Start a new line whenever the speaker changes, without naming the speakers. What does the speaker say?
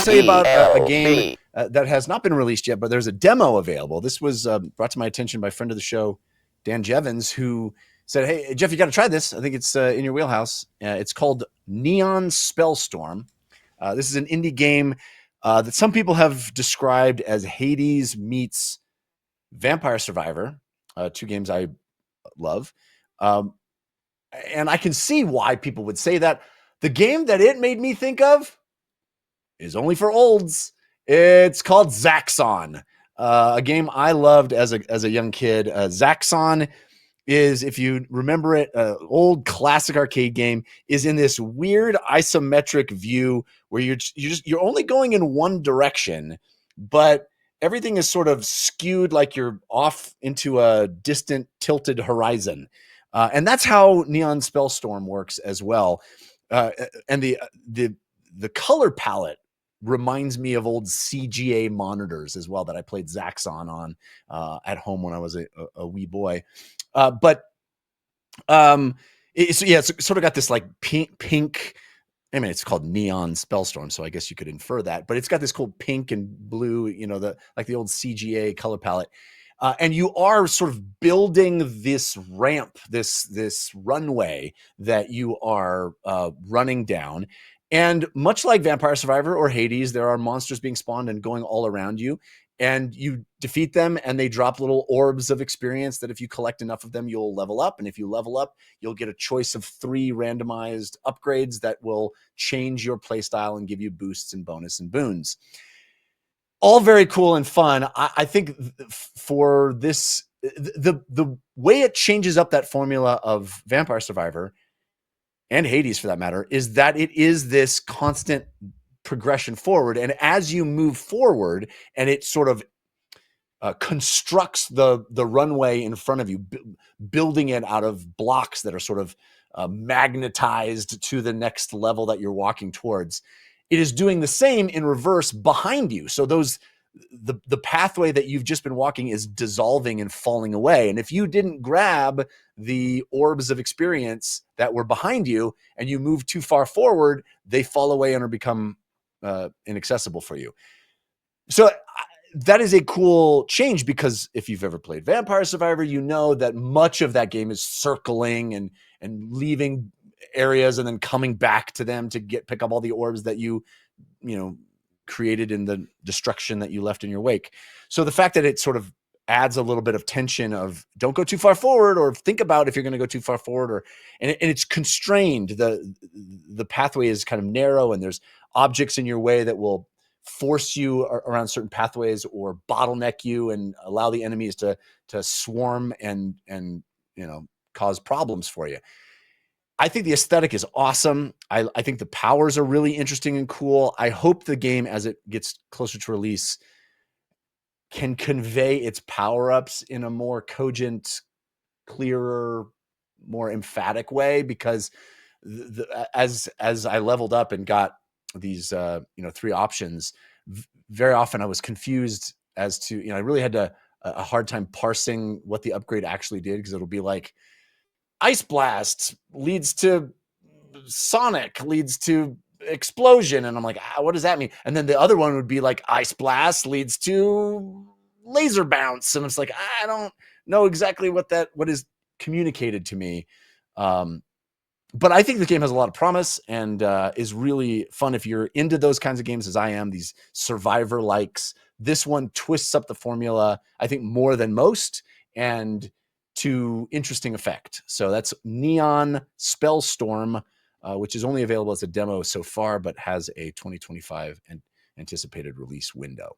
tell you about a game that has not been released yet, but there's a demo available. This was brought to my attention by a friend of the show, Dan Jevons, who said, "Hey, Jeff, you got to try this. I think it's in your wheelhouse." It's called Neon Spellstorm. This is an indie game that some people have described as Hades meets Vampire Survivor, two games I love. And I can see why people would say that. The game that it made me think of is only for olds. It's called Zaxxon, a game I loved as a young kid. Zaxxon is, if you remember it, old classic arcade game, is in this weird isometric view where you're only going in one direction, but everything is sort of skewed, like you're off into a distant tilted horizon. And that's how Neon Spellstorm works as well. And the color palette reminds me of old CGA monitors as well that I played Zaxxon on at home when I was a wee boy. It's sort of got this like pink. I mean, it's called Neon Spellstorm, so I guess you could infer that. But it's got this cool pink and blue, like the old CGA color palette. And you are sort of building this ramp, this runway that you are running down. And much like Vampire Survivor or Hades, there are monsters being spawned and going all around you. And you defeat them, and they drop little orbs of experience that if you collect enough of them, you'll level up. And if you level up, you'll get a choice of 3 randomized upgrades that will change your playstyle and give you boosts and bonus and boons. All very cool and fun. I think for this, the way it changes up that formula of Vampire Survivor and Hades, for that matter, is that it is this constant progression forward. And as you move forward, and it sort of constructs the runway in front of you, building it out of blocks that are sort of magnetized to the next level that you're walking towards. It is doing the same in reverse behind you. So the pathway that you've just been walking is dissolving and falling away. And if you didn't grab the orbs of experience that were behind you and you move too far forward, they fall away and or become inaccessible for you. So that is a cool change, because if you've ever played Vampire Survivor, you know that much of that game is circling and leaving areas and then coming back to them to pick up all the orbs that you created in the destruction that you left in your wake. So the fact that it sort of adds a little bit of tension of don't go too far forward, or think about if you're going to go too far forward, and it's constrained. The pathway is kind of narrow, and there's objects in your way that will force you around certain pathways or bottleneck you and allow the enemies to swarm and cause problems for you. I think the aesthetic is awesome. I think the powers are really interesting and cool. I hope the game, as it gets closer to release, can convey its power-ups in a more cogent, clearer, more emphatic way, because as I leveled up and got these 3 options, very often I was confused as to, I really had a hard time parsing what the upgrade actually did, because it'll be like Ice Blast leads to Sonic, leads to Explosion. And I'm like, what does that mean? And then the other one would be like Ice Blast leads to Laser Bounce. And it's like, I don't know exactly what is communicated to me. But I think the game has a lot of promise and is really fun if you're into those kinds of games, as I am, these survivor likes. This one twists up the formula, I think, more than most, and to interesting effect. So that's Neon Spellstorm, which is only available as a demo so far, but has a 2025 anticipated release window.